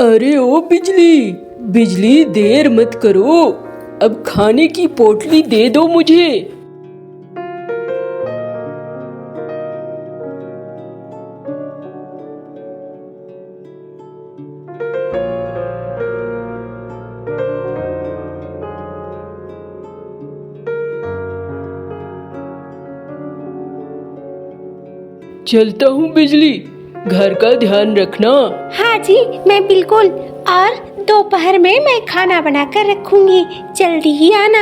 अरे ओ बिजली, बिजली देर मत करो, अब खाने की पोटली दे दो मुझे। चलता हूँ बिजली, घर का ध्यान रखना। हाँ जी, मैं बिल्कुल। और दोपहर में मैं खाना बनाकर रखूंगी, जल्दी ही आना।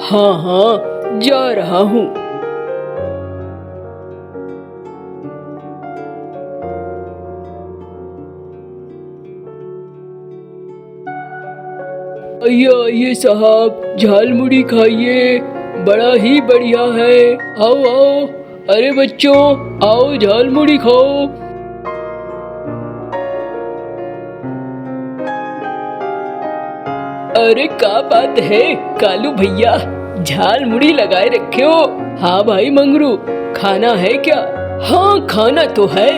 हाँ हाँ, जा रहा हूँ। आइए आइए साहब, झाल मुड़ी खाइए, बड़ा ही बढ़िया है। आओ आओ, अरे बच्चों आओ, झाल मुड़ी खाओ। अरे क्या बात है कालू भैया, झाल मुड़ी लगाए रखे हो। हाँ भाई मंगरू, खाना है क्या? हाँ खाना तो है,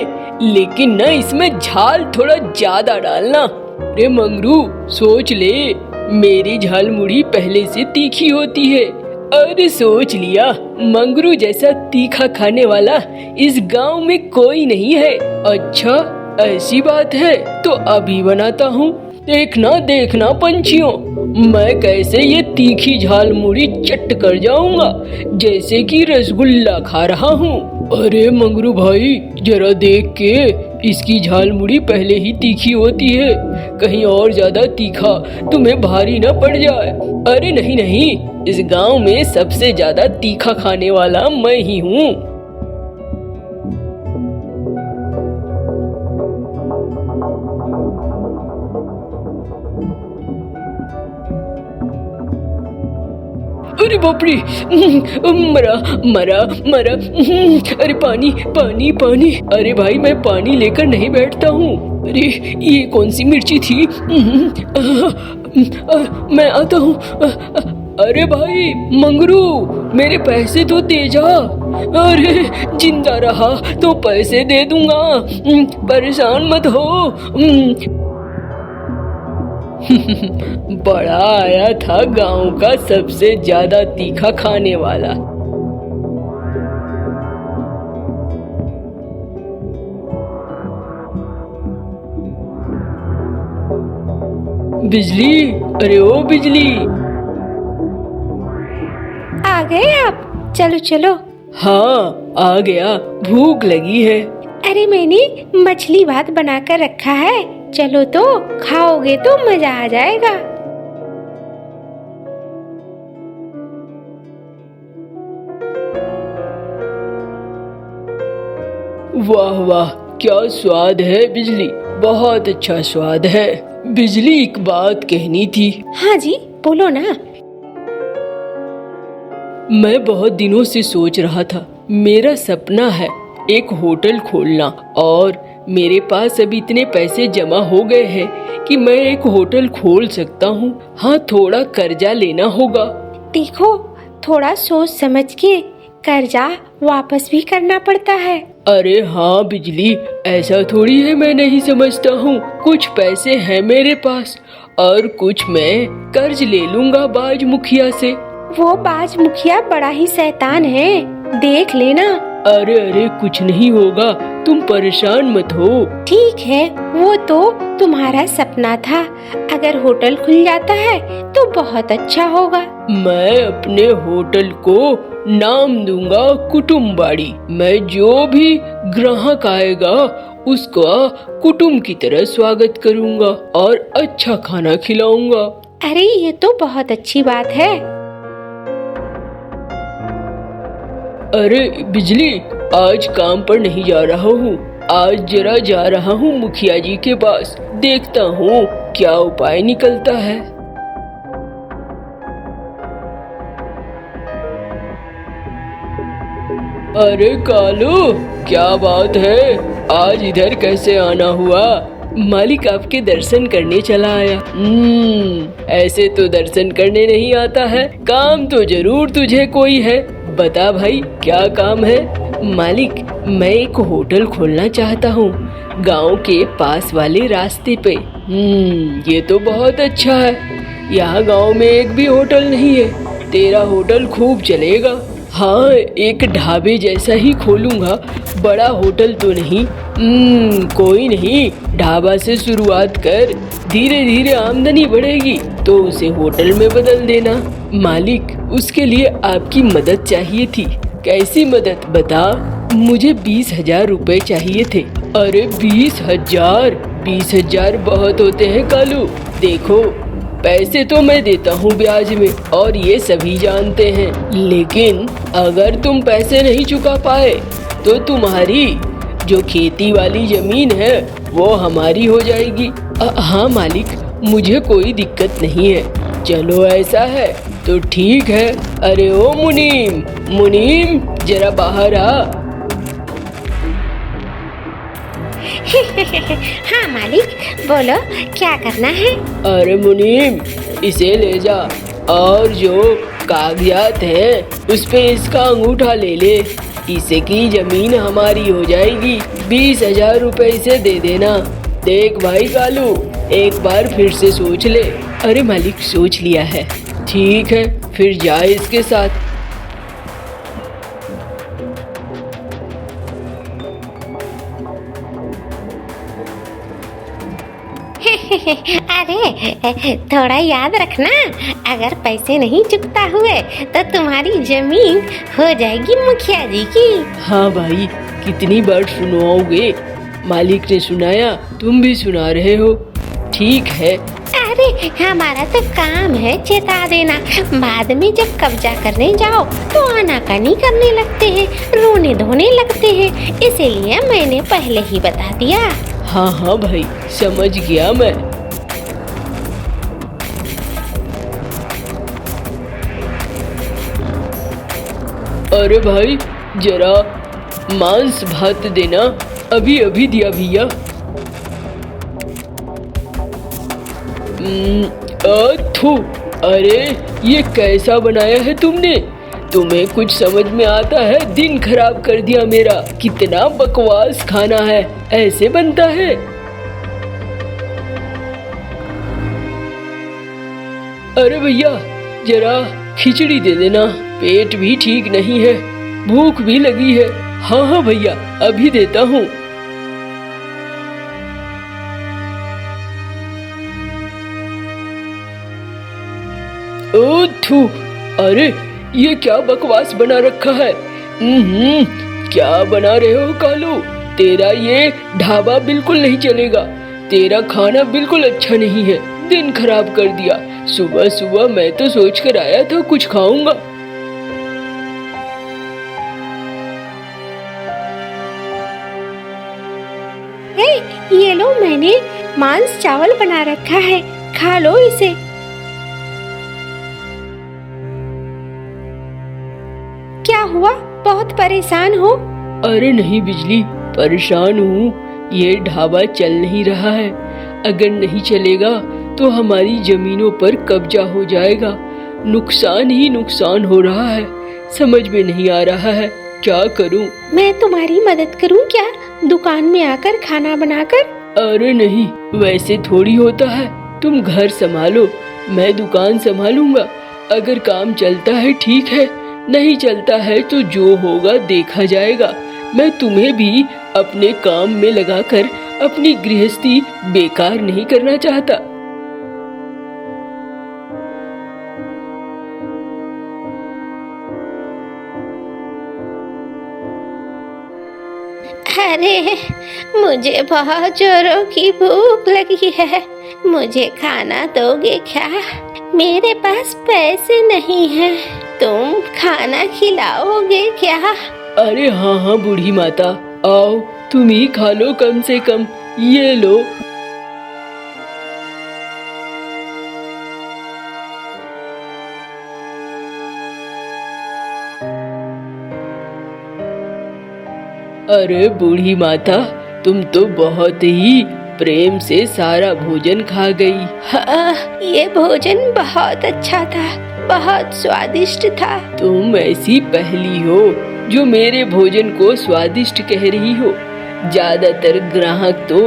लेकिन ना इसमें झाल थोड़ा ज्यादा डालना। अरे मंगरू सोच ले, मेरी झाल मुड़ी पहले से तीखी होती है। अरे सोच लिया, मंगरू जैसा तीखा खाने वाला इस गांव में कोई नहीं है। अच्छा ऐसी बात है, तो अभी बनाता हूँ। देखना देखना पंछियों, मैं कैसे ये तीखी झाल मुड़ी चट कर जाऊंगा, जैसे कि रसगुल्ला खा रहा हूँ। अरे मंगरू भाई जरा देख के, इसकी झाल मुड़ी पहले ही तीखी होती है, कहीं और ज्यादा तीखा तुम्हें भारी न पड़ जाए। अरे नहीं नहीं, इस गांव में सबसे ज्यादा तीखा खाने वाला मैं ही हूँ। अरे बाप रे, मरा मरा मरा। अरे पानी पानी पानी। अरे भाई मैं पानी लेकर नहीं बैठता हूँ। अरे ये कौन सी मिर्ची थी? मैं आता हूँ। अरे भाई मंगरू, मेरे पैसे तो दे जा। अरे जिंदा रहा तो पैसे दे दूंगा, परेशान मत हो। बड़ा आया था गांव का सबसे ज्यादा तीखा खाने वाला। बिजली, अरे ओ बिजली। आ गए आप? चलो चलो। हाँ आ गया, भूख लगी है। अरे मैंने मछली भात बनाकर रखा है, चलो तो खाओगे तो मजा आ जाएगा। वाह वाह, क्या स्वाद है बिजली, बहुत अच्छा स्वाद है। बिजली एक बात कहनी थी। हाँ जी बोलो ना। मैं बहुत दिनों से सोच रहा था, मेरा सपना है एक होटल खोलना, और मेरे पास अभी इतने पैसे जमा हो गए हैं कि मैं एक होटल खोल सकता हूँ। हाँ थोड़ा कर्जा लेना होगा। देखो, थोड़ा सोच समझ के कर्जा वापस भी करना पड़ता है। अरे हाँ बिजली, ऐसा थोड़ी है मैं नहीं समझता हूँ। कुछ पैसे हैं मेरे पास और कुछ मैं कर्ज ले लूँगा बाज मुखिया से। वो बाज मुखिया बड़ा ही शैतान है, देख लेना। अरे अरे कुछ नहीं होगा, तुम परेशान मत हो। ठीक है, वो तो तुम्हारा सपना था, अगर होटल खुल जाता है तो बहुत अच्छा होगा। मैं अपने होटल को नाम दूंगा कुटुम्बाड़ी। मैं जो भी ग्राहक आएगा उसका कुटुम्ब की तरह स्वागत करूंगा और अच्छा खाना खिलाऊंगा। अरे ये तो बहुत अच्छी बात है। अरे बिजली, आज काम पर नहीं जा रहा हूँ, आज जरा जा रहा हूँ मुखिया जी के पास, देखता हूँ क्या उपाय निकलता है। अरे कालू, क्या बात है, आज इधर कैसे आना हुआ? मालिक आपके दर्शन करने चला आया। ऐसे तो दर्शन करने नहीं आता है, काम तो जरूर तुझे कोई है। बता भाई क्या काम है? मालिक, मैं एक होटल खोलना चाहता हूँ गांव के पास वाले रास्ते पे। ये तो बहुत अच्छा है। यहाँ गांव में एक भी होटल नहीं है, तेरा होटल खूब चलेगा। हाँ, एक ढाबे जैसा ही खोलूंगा, बड़ा होटल तो नहीं। कोई नहीं, ढाबा से शुरुआत कर, धीरे धीरे आमदनी बढ़ेगी तो उसे होटल में बदल देना। मालिक, उसके लिए आपकी मदद चाहिए थी। कैसी मदद बता? मुझे 20,000 रुपए चाहिए थे। अरे 20,000? 20,000 बहुत होते हैं कालू। देखो, पैसे तो मैं देता हूँ ब्याज में, और ये सभी जानते हैं, लेकिन अगर तुम पैसे नहीं चुका पाए तो तुम्हारी जो खेती वाली जमीन है वो हमारी हो जाएगी। हाँ मालिक, मुझे कोई दिक्कत नहीं है। चलो ऐसा है तो ठीक है। अरे ओ मुनीम, मुनीम जरा बाहर आ। हाँ मालिक, बोलो क्या करना है? अरे मुनीम, इसे ले जा और जो कागजात हैं उस पे इसका अंगूठा ले ले। इसकी जमीन हमारी हो जाएगी। 20,000 रुपए इसे दे देना। देख भाई कालू, एक बार फिर से सोच ले। अरे मालिक, सोच लिया है। ठीक है, फिर जा इसके साथ। अरे थोड़ा याद रखना, अगर पैसे नहीं चुकता हुए तो तुम्हारी जमीन हो जाएगी मुखिया जी की। हाँ भाई, कितनी बार सुनवाओगे? मालिक ने सुनाया, तुम भी सुना रहे हो। ठीक है। अरे हमारा तो काम है चेता देना, बाद में जब कब्जा करने जाओ तो आनाकानी करने लगते हैं, रोने धोने लगते हैं, इसीलिए मैंने पहले ही बता दिया। हाँ हाँ भाई, समझ गया मैं। अरे भाई, जरा मांस भात देना, अभी अभी दिया भैया। थू, अरे ये कैसा बनाया है तुमने? तुम्हें कुछ समझ में आता है? दिन खराब कर दिया मेरा। कितना बकवास खाना है, ऐसे बनता है? अरे भैया, जरा खिचड़ी दे देना, पेट भी ठीक नहीं है, भूख भी लगी है। हाँ हाँ भैया, अभी देता हूँ। थू, अरे ये क्या बकवास बना रखा है? क्या बना रहे हो कालू? तेरा ये ढाबा बिल्कुल नहीं चलेगा। तेरा खाना बिल्कुल अच्छा नहीं है, दिन खराब कर दिया। सुबह सुबह मैं तो सोच कर आया था कुछ खाऊंगा। ये लो, मैंने मांस चावल बना रखा है, खा लो इसे। क्या हुआ, बहुत परेशान हो? अरे नहीं बिजली, परेशान हूँ। ये ढाबा चल नहीं रहा है। अगर नहीं चलेगा तो हमारी जमीनों पर कब्जा हो जाएगा। नुकसान ही नुकसान हो रहा है, समझ में नहीं आ रहा है, क्या करूँ? मैं तुम्हारी मदद करूँ क्या, दुकान में आकर खाना बनाकर? अरे नहीं, वैसे थोड़ी होता है। तुम घर संभालो, मैं दुकान संभालूंगा। अगर काम चलता है ठीक है, नहीं चलता है तो जो होगा देखा जाएगा। मैं तुम्हें भी अपने काम में लगाकर अपनी गृहस्थी बेकार नहीं करना चाहता। अरे मुझे बहुत जोरों की भूख लगी है, मुझे खाना दोगे क्या? मेरे पास पैसे नहीं हैं, तुम खाना खिलाओगे क्या? अरे हाँ हाँ बूढ़ी माता, आओ तुम ही खा लो, कम से कम ये लो। अरे बूढ़ी माता, तुम तो बहुत ही प्रेम से सारा भोजन खा गई। हाँ, ये भोजन बहुत अच्छा था, बहुत स्वादिष्ट था। तुम ऐसी पहली हो जो मेरे भोजन को स्वादिष्ट कह रही हो। ज्यादातर ग्राहक तो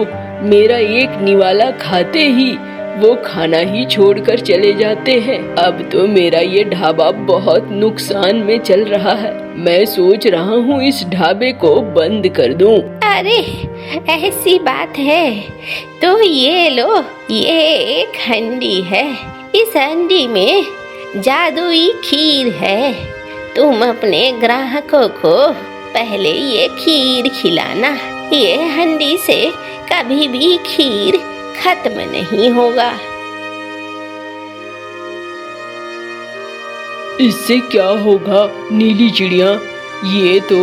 मेरा एक निवाला खाते ही वो खाना ही छोड़कर चले जाते हैं। अब तो मेरा ये ढाबा बहुत नुकसान में चल रहा है। मैं सोच रहा हूँ इस ढाबे को बंद कर दूं। अरे ऐसी बात है तो ये लो, ये एक हंडी है। इस हंडी में जादुई खीर है। तुम अपने ग्राहकों को पहले ये खीर खिलाना। ये हंडी से कभी भी खीर खत्म नहीं होगा। इससे क्या होगा नीली चिड़िया? ये तो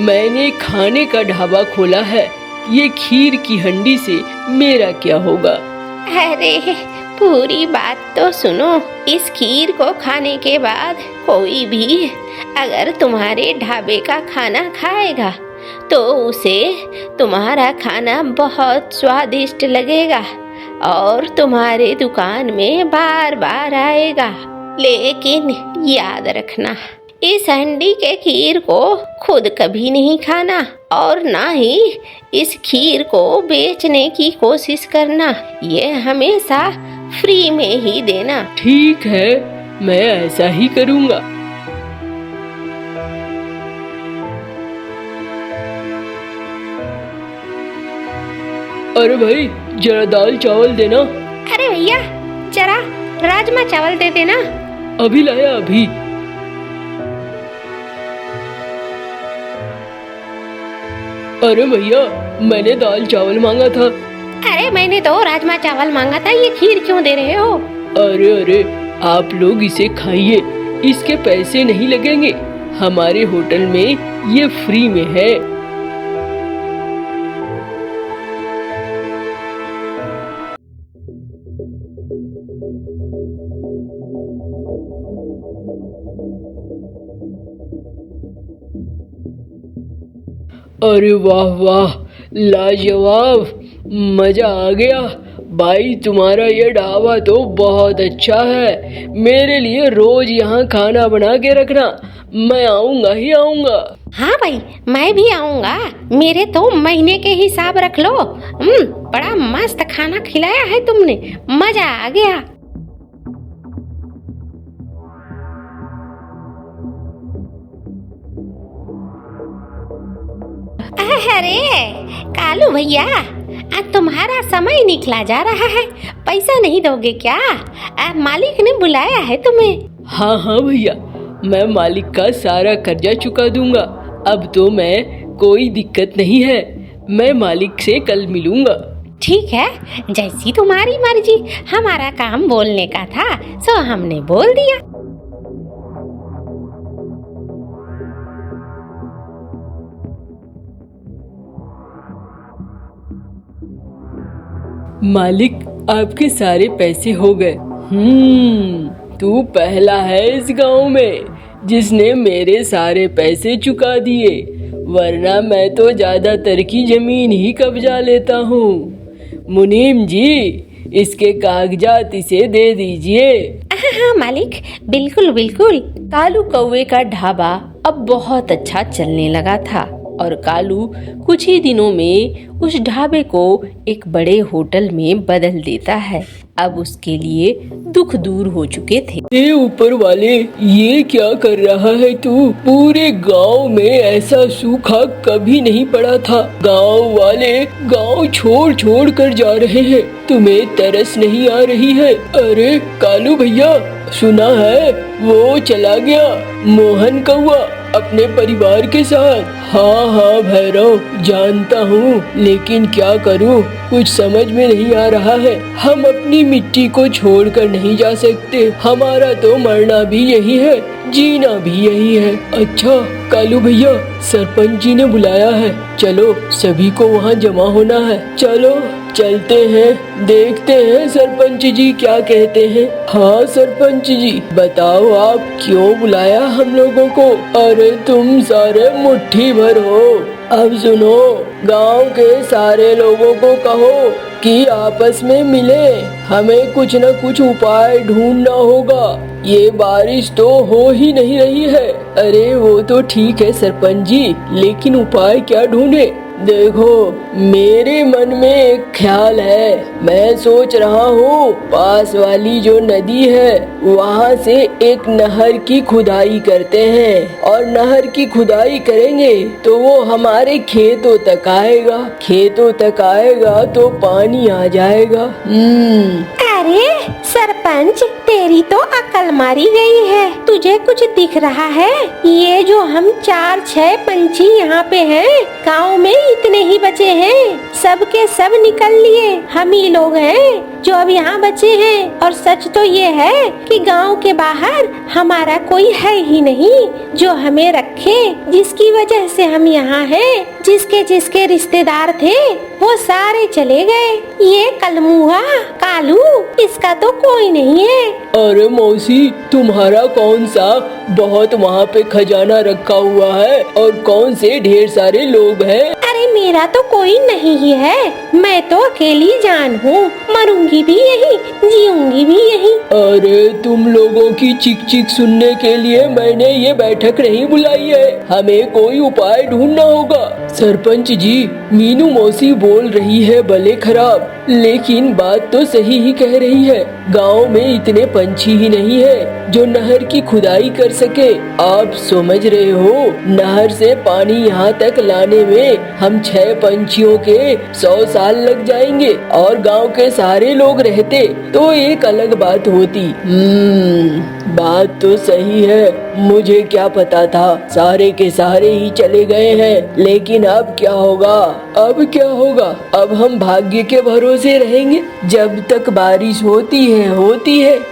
मैंने खाने का ढाबा खोला है, ये खीर की हंडी से मेरा क्या होगा? अरे पूरी बात तो सुनो। इस खीर को खाने के बाद कोई भी अगर तुम्हारे ढाबे का खाना खाएगा तो उसे तुम्हारा खाना बहुत स्वादिष्ट लगेगा और तुम्हारे दुकान में बार बार आएगा। लेकिन याद रखना, इस हंडी के खीर को खुद कभी नहीं खाना और ना ही इस खीर को बेचने की कोशिश करना। ये हमेशा फ्री में ही देना। ठीक है, मैं ऐसा ही करूँगा। अरे भाई जरा दाल चावल देना। अरे भैया जरा राजमा चावल दे देना। अभी लाया अभी। अरे भैया मैंने दाल चावल मांगा था। अरे मैंने तो राजमा चावल मांगा था, ये खीर क्यों दे रहे हो? अरे अरे आप लोग इसे खाइए, इसके पैसे नहीं लगेंगे। हमारे होटल में ये फ्री में है। अरे वाह वाह, लाजवाब, मजा आ गया भाई। तुम्हारा ये ढाबा तो बहुत अच्छा है। मेरे लिए रोज यहाँ खाना बना के रखना, मैं आऊँगा ही आऊँगा। हाँ भाई मैं भी आऊँगा। मेरे तो महीने के हिसाब रख लो। बड़ा मस्त खाना खिलाया है तुमने, मजा आ गया। अरे कालू भैया, आज तुम्हारा समय निकला जा रहा है, पैसा नहीं दोगे क्या? मालिक ने बुलाया है तुम्हें। हाँ हाँ भैया, मैं मालिक का सारा कर्जा चुका दूंगा। अब तो मैं कोई दिक्कत नहीं है, मैं मालिक से कल मिलूंगा। ठीक है, जैसी तुम्हारी मर्जी। हमारा काम बोलने का था सो हमने बोल दिया। मालिक आपके सारे पैसे हो गए। तू पहला है इस गांव में जिसने मेरे सारे पैसे चुका दिए, वरना मैं तो ज्यादातर की जमीन ही कब्जा लेता हूँ। मुनीम जी, इसके कागजात इसे दे दीजिए। हाँ मालिक, बिल्कुल बिल्कुल। कालू कौवे का ढाबा अब बहुत अच्छा चलने लगा था और कालू कुछ ही दिनों में उस ढाबे को एक बड़े होटल में बदल देता है। अब उसके लिए दुख दूर हो चुके थे। ये ऊपर वाले, ये क्या कर रहा है तू? पूरे गांव में ऐसा सूखा कभी नहीं पड़ा था। गांव वाले गांव छोड़ छोड़ कर जा रहे हैं, तुम्हें तरस नहीं आ रही है? अरे कालू भैया, सुना है वो चला गया मोहन कौवा अपने परिवार के साथ। हाँ हाँ भैरव, जानता हूँ, लेकिन क्या करूँ, कुछ समझ में नहीं आ रहा है। हम अपनी मिट्टी को छोड़कर नहीं जा सकते। हमारा तो मरना भी यही है, जीना भी यही है। अच्छा कालू भैया, सरपंच जी ने बुलाया है, चलो सभी को वहाँ जमा होना है। चलो चलते हैं, देखते हैं सरपंच जी क्या कहते हैं। हाँ सरपंच जी, बताओ आप क्यों बुलाया हम लोगों को? अरे तुम सारे मुट्ठी भर हो। अब सुनो, गांव के सारे लोगों को कहो कि आपस में मिले, हमें कुछ न कुछ उपाय ढूंढना होगा। ये बारिश तो हो ही नहीं रही है। अरे वो तो ठीक है सरपंच जी, लेकिन उपाय क्या ढूंढे? देखो, मेरे मन में एक ख्याल है। मैं सोच रहा हूँ पास वाली जो नदी है वहाँ से एक नहर की खुदाई करते हैं, और नहर की खुदाई करेंगे तो वो हमारे खेतों तक आएगा। खेतों तक आएगा तो पानी आ जाएगा। अरे सरपंच, तेरी तो अकल मारी गई है। तुझे कुछ दिख रहा है? ये जो हम 4-6 पंछी यहाँ पे हैं, गांव में इतने ही बचे हैं, सब के सब निकल लिए। हम ही लोग हैं जो अब यहाँ बचे हैं। और सच तो ये है कि गांव के बाहर हमारा कोई है ही नहीं जो हमें रखे, जिसकी वजह से हम यहाँ हैं। जिसके जिसके रिश्तेदार थे वो सारे चले गए। ये कलमुआ कालू, इसका तो कोई नहीं है। अरे मौसी, तुम्हारा कौन सा बहुत वहाँ पे खजाना रखा हुआ है, और कौन से ढेर सारे लोग हैं? अरे मेरा तो कोई नहीं ही है। मैं तो अकेली जान हूँ, मरूंगी भी यही, जीऊंगी भी यही। अरे तुम लोगों की चिक चिक सुनने के लिए मैंने ये बैठक नहीं बुलाई है। हमें कोई उपाय ढूंढना होगा। सरपंच जी, मीनू मौसी बोल रही है भले खराब, लेकिन बात तो सही ही कह रही है। गांव में इतने पंछी ही नहीं है जो नहर की खुदाई कर सके। आप समझ रहे हो, नहर से पानी यहाँ तक लाने में हम 6 पंछियों के 100 साल लग जाएंगे, और गांव के सारे लोग रहते तो एक अलग बात होती। बात तो सही है। मुझे क्या पता था, सारे के सारे ही चले गए हैं। लेकिन अब क्या होगा? अब क्या होगा? अब हम भाग्य के भरोसे रहेंगे। जब तक बारिश होती है,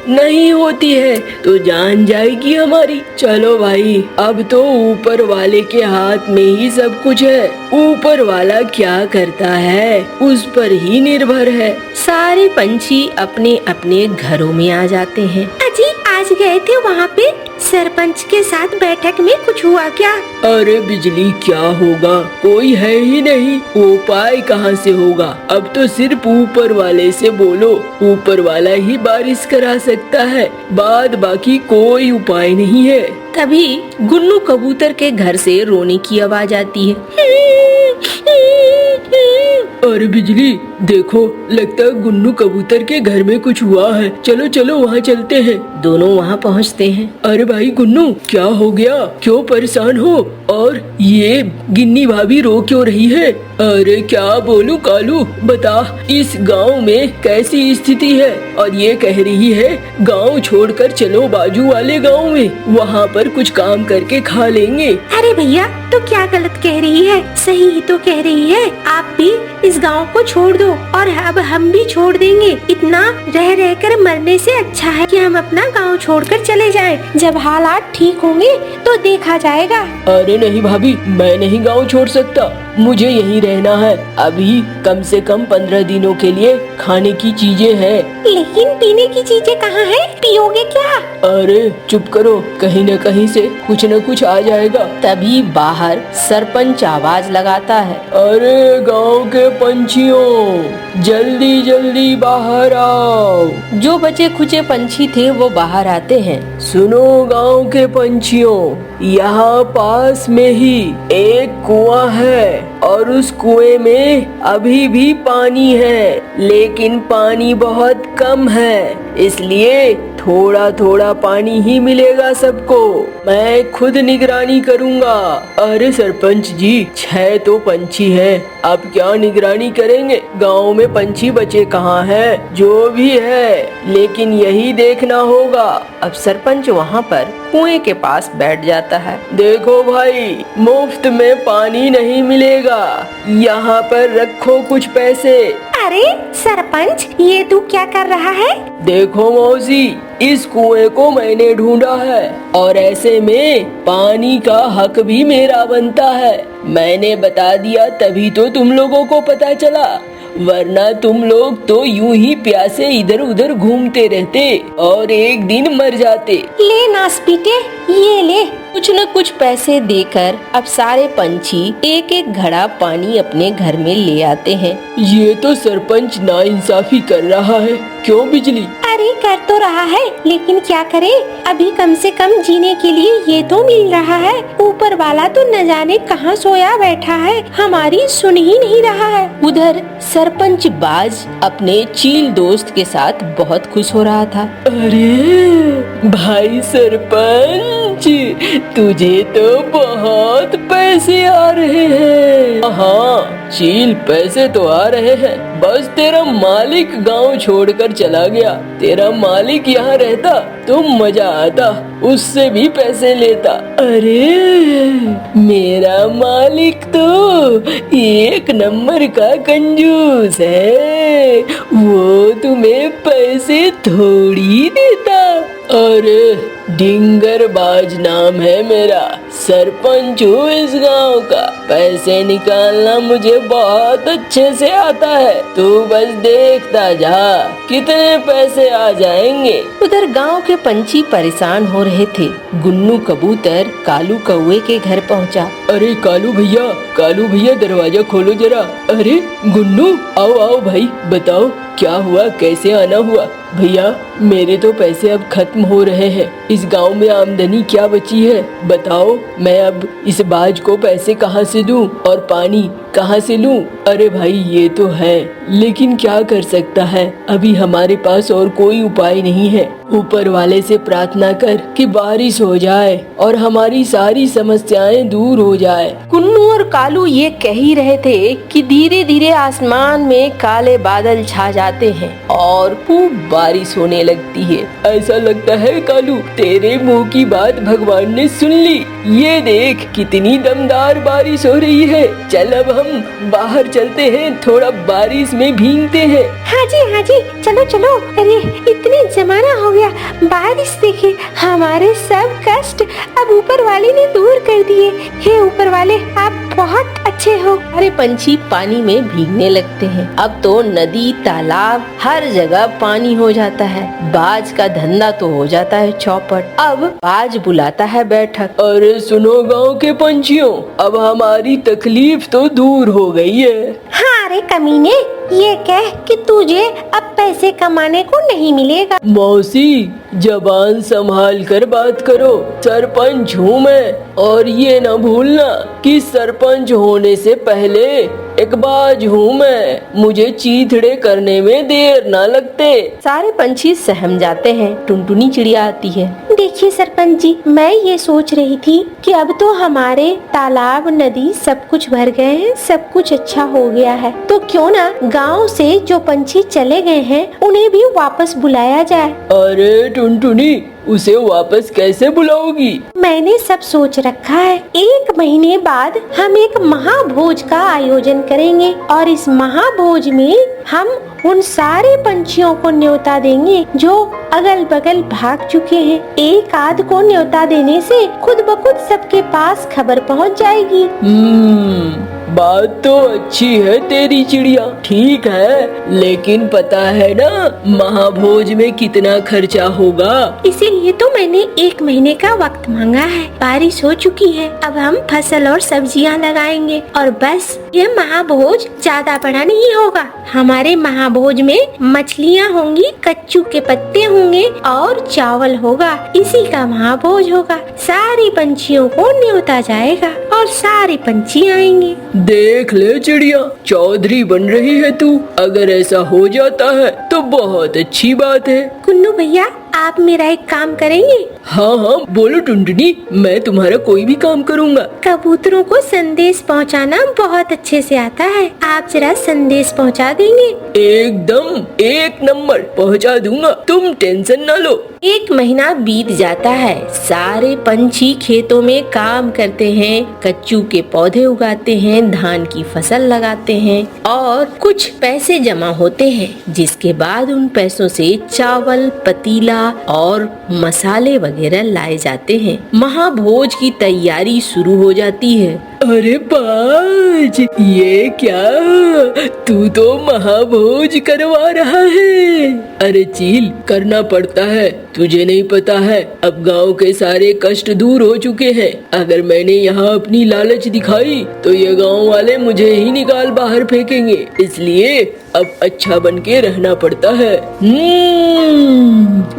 नहीं होती है तो जान जाएगी हमारी। चलो भाई, अब तो ऊपर वाले के हाथ में ही सब कुछ है। ऊपर वाला क्या करता है उस पर ही निर्भर है। सारे पंछी अपने अपने घरों में आ जाते हैं। अजी, आज गए थे वहाँ पे सरपंच के साथ बैठक में, कुछ हुआ क्या? अरे बिजली, क्या होगा? कोई है ही नहीं। उपाय कहाँ से होगा? अब तो सिर्फ ऊपर वाले से बोलो, ऊपर वाला ही बारिश करा सकता है। बाद बाकी कोई उपाय नहीं है। तभी गुन्नू कबूतर के घर से रोने की आवाज आती है। अरे बिजली, देखो, लगता है गुन्नू कबूतर के घर में कुछ हुआ है। चलो चलो वहाँ चलते हैं। दोनों वहाँ पहुँचते हैं। अरे भाई गुन्नू, क्या हो गया? क्यों परेशान हो? और ये गिन्नी भाभी रो क्यों रही है? अरे क्या बोलूं कालू, बता, इस गांव में कैसी स्थिति है? और ये कह रही है गांव छोड़कर चलो बाजू वाले गांव में, वहाँ पर कुछ काम करके खा लेंगे। अरे भैया, तो क्या गलत कह रही है? सही ही तो कह रही है। आप भी इस गांव को छोड़ दो, और अब हम भी छोड़ देंगे। इतना रह रह कर मरने से अच्छा है कि हम अपना गांव छोड़कर चले जाएं। जब हालात ठीक होंगे तो देखा जाएगा। अरे नहीं भाभी, मैं नहीं गांव छोड़ सकता। मुझे यहीं रहना है। अभी कम से कम 15 दिनों के लिए खाने की चीजें हैं। लेकिन पीने की चीजें कहाँ हैं? पियोगे क्या? अरे चुप करो, कहीं न कहीं से कुछ न कुछ आ जाएगा। तभी बाहर सरपंच आवाज लगाता है। अरे गांव के पंछियों, जल्दी जल्दी बाहर आओ। जो बचे खुचे पंछी थे वो बाहर आते हैं। सुनो गांव के पंछियों, यहाँ पास में ही एक कुआं है, और उस कुएं में अभी भी पानी है, लेकिन पानी बहुत कम है, इसलिए थोड़ा थोड़ा पानी ही मिलेगा सबको। मैं खुद निगरानी करूँगा। अरे सरपंच जी, 6 तो पंछी हैं, अब क्या निगरानी करेंगे? गांव में पंछी बचे कहाँ हैं? जो भी है, लेकिन यही देखना होगा। अब सरपंच वहाँ पर कुएं के पास बैठ जाता है। देखो भाई, मुफ्त में पानी नहीं मिलेगा, यहाँ पर रखो कुछ पैसे। अरे सरपंच, ये तू क्या कर रहा है? देखो मौसी, इस कुएं को मैंने ढूंढा है, और ऐसे में पानी का हक भी मेरा बनता है। मैंने बता दिया तभी तो तुम लोगों को पता चला, वरना तुम लोग तो यूं ही प्यासे इधर उधर घूमते रहते और एक दिन मर जाते। ले नासपीटे, ये ले। कुछ न कुछ पैसे देकर अब सारे पंछी एक एक घड़ा पानी अपने घर में ले आते हैं। ये तो सरपंच नाइंसाफी कर रहा है। क्यों बिजली? अरे कर तो रहा है, लेकिन क्या करे, अभी कम से कम जीने के लिए ये तो मिल रहा है। ऊपर वाला तो न जाने कहाँ सोया बैठा है, हमारी सुन ही नहीं रहा है। उधर सरपंच बाज अपने चील दोस्त के साथ बहुत खुश हो रहा था। अरे भाई सरपंच, तुझे तो बहुत पैसे आ रहे हैं। हाँ चील, पैसे तो आ रहे हैं, बस तेरा मालिक गांव छोड़कर चला गया। तेरा मालिक यहाँ रहता तो मजा आता, उससे भी पैसे लेता। अरे मेरा मालिक तो एक नंबर का कंजूस है, वो तुम्हें पैसे थोड़ी देता। अरे डिंगरबाज नाम है मेरा, सरपंच हूँ इस गांव का। पैसे निकालना मुझे बहुत अच्छे से आता है, तू बस देखता जा कितने पैसे आ जाएंगे। उधर गांव के पंछी परेशान हो रहे थे। गुन्नू कबूतर कालू कौवे के घर पहुंचा। अरे कालू भैया दरवाजा खोलो जरा। अरे गुन्नू, आओ आओ भाई, बताओ क्या हुआ, कैसे आना हुआ। भैया मेरे तो पैसे अब खत्म हो रहे हैं, इस गांव में आमदनी क्या बची है बताओ। मैं अब इस बाज को पैसे कहाँ से दूं और पानी कहाँ से लूं। अरे भाई ये तो है, लेकिन क्या कर सकता है, अभी हमारे पास और कोई उपाय नहीं है। ऊपर वाले से प्रार्थना कर कि बारिश हो जाए और हमारी सारी समस्याएं दूर हो जाए। गुन्नू और कालू ये कह ही रहे थे कि धीरे धीरे आसमान में काले बादल छा जाते हैं और खूब बारिश होने लगती है। ऐसा लगता है कालू तेरे मुंह की बात भगवान ने सुन ली। ये देख कितनी दमदार बारिश हो रही है, चल अब हम बाहर चलते हैं, थोड़ा बारिश में भीगते हैं। हाँ जी चलो चलो। अरे इतने जमाना हो गया, बारिश देखिए, हमारे सब कष्ट अब ऊपर वाले ने दूर कर दिए। हे ऊपर वाले, आप बहुत अच्छे हो। अरे पंछी पानी में भीगने लगते हैं। अब तो नदी तालाब हर जगह पानी हो जाता है। बाज का धंधा तो हो जाता है चौपट। अब बाज बुलाता है बैठक। अरे सुनो गांव के पंछियों, अब हमारी तकलीफ तो दूर हो गई है। हाँ रे कमीने, ये कह कि तुझे अब पैसे कमाने को नहीं मिलेगा। मौसी जबान संभाल कर बात करो, सरपंच हूँ मैं, और ये न भूलना कि सरपंच होने से पहले एक बाज हूँ मैं, मुझे चीथड़े करने में देर ना लगते। सारे पंछी सहम जाते हैं। टुनटुनी चिड़िया आती है। देखिए सरपंच जी, मैं ये सोच रही थी कि अब तो हमारे तालाब नदी सब कुछ भर गए हैं, सब कुछ अच्छा हो गया है, तो क्यों ना गांव से जो पंछी चले गए हैं उन्हें भी वापस बुलाया जाए। अरे टुनटुनी, उसे वापस कैसे बुलाओगी? मैंने सब सोच रखा है। 1 महीने बाद हम एक महाभोज का आयोजन करेंगे और इस महाभोज में हम उन सारे पंछियों को न्योता देंगे जो अगल बगल भाग चुके हैं। एक आध को न्योता देने से खुद ब खुद सबके पास खबर पहुंच जाएगी। बात तो अच्छी है तेरी चिड़िया, ठीक है, लेकिन पता है ना महाभोज में कितना खर्चा होगा? इसीलिए तो मैंने 1 महीने का वक्त मांगा है। बारिश हो चुकी है, अब हम फसल और सब्जियां लगाएंगे और बस। ये महाभोज ज्यादा बड़ा नहीं होगा। हमारे महाभोज में मछलियां होंगी, कच्चू के पत्ते होंगे और चावल होगा। इसी का महाभोज होगा। सारे पंछियों को न्योता जाएगा और सारे पंछी आएंगे। देख ले चिड़िया, चौधरी बन रही है तू। अगर ऐसा हो जाता है तो बहुत अच्छी बात है। कुन्नू भैया, आप मेरा एक काम करेंगे? हाँ बोलो टुनटुनी, मैं तुम्हारा कोई भी काम करूँगा। कबूतरों को संदेश पहुँचाना बहुत अच्छे से आता है, आप जरा संदेश पहुँचा देंगे? एकदम 1 नंबर पहुँचा दूंगा, तुम टेंशन ना लो। 1 महीना बीत जाता है। सारे पंछी खेतों में काम करते हैं, कच्चू के पौधे उगाते हैं, धान की फसल लगाते हैं और कुछ पैसे जमा होते हैं, जिसके बाद उन पैसों से चावल, पतीला और मसाले वगैरह लाए जाते हैं। महाभोज की तैयारी शुरू हो जाती है। अरे बाज, ये क्या, तू तो महाभोज करवा रहा है। अरे चील, करना पड़ता है, तुझे नहीं पता है, अब गांव के सारे कष्ट दूर हो चुके हैं। अगर मैंने यहाँ अपनी लालच दिखाई तो ये गांव वाले मुझे ही निकाल बाहर फेंकेंगे, इसलिए अब अच्छा बन के रहना पड़ता है।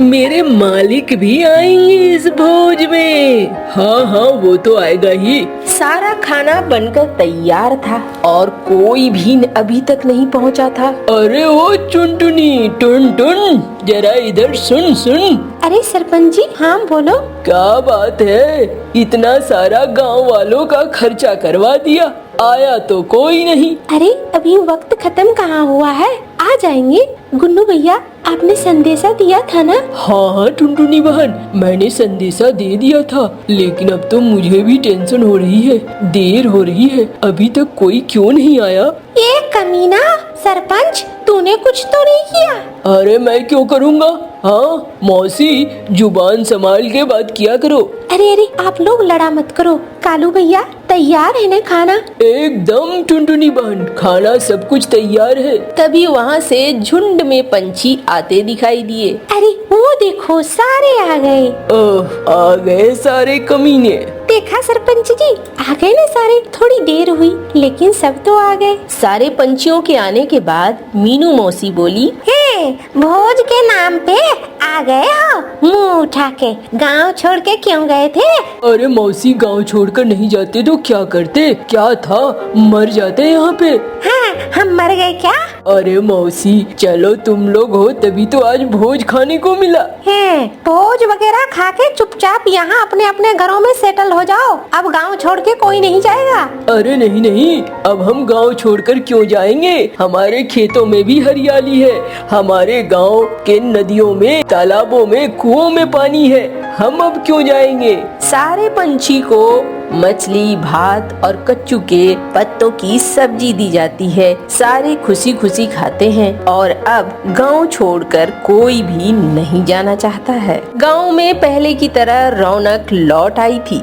मेरे मालिक भी आएंगे इस भोज में। हाँ हाँ, वो तो आएगा ही। सारा खाना बनकर तैयार था और कोई भी अभी तक नहीं पहुंचा था। अरे ओ टुनटुनी, टुन टुन, जरा इधर सुन सुन। अरे सरपंच जी, हाँ बोलो। क्या बात है, इतना सारा गांव वालों का खर्चा करवा दिया, आया तो कोई नहीं। अरे अभी वक्त खत्म कहाँ हुआ है, आ जाएंगे। गुन्नू भैया, आपने संदेशा दिया था ना? हाँ हाँ टुनटुनी बहन, मैंने संदेशा दे दिया था, लेकिन अब तो मुझे भी टेंशन हो रही है, देर हो रही है, अभी तक कोई क्यों नहीं आया? ये कमीना सरपंच, तूने कुछ तो नहीं किया? अरे मैं क्यों करूँगा? हाँ मौसी, जुबान संभाल के बात किया करो। अरे अरे, आप लोग लड़ा मत करो। कालू भैया, तैयार है ना खाना? एकदम टुनटुनी बहन, खाना सब कुछ तैयार है। तभी वहाँ से झुंड में पंछी आते दिखाई दिए। अरे वो देखो, सारे आ गए। ओह, आ गए सारे कमीने। देखा सरपंच जी, आ गए ना सारे। थोड़ी देर हुई लेकिन सब तो आ गए। सारे पंछियों के आने के बाद मीनू मौसी बोली, हे, भोज के नाम पे आ गए हो मुंह उठा के? गांव छोड़ के क्यों गए थे? अरे मौसी, गांव छोड़कर नहीं जाते तो क्या करते? क्या था, मर जाते यहाँ पे। हाँ, हम मर गए क्या? अरे मौसी, चलो तुम लोग हो तभी तो आज भोज खाने को मिला। है, भोज वगैरह खा के चुपचाप यहाँ अपने अपने घरों में सेटल हो जाओ। अब गांव छोड़ के कोई नहीं जाएगा। अरे नहीं नहीं, अब हम गांव छोड़कर क्यों जाएंगे? हमारे खेतों में भी हरियाली है, हमारे गांव के नदियों में, तालाबों में, कुओं में पानी है, हम अब क्यों जाएंगे? सारे पंछी को मछली, भात और कच्चू के पत्तों की सब्जी दी जाती है। सारे खुशी खुशी खाते हैं और अब गांव छोड़कर कोई भी नहीं जाना चाहता है। गांव में पहले की तरह रौनक लौट आई थी।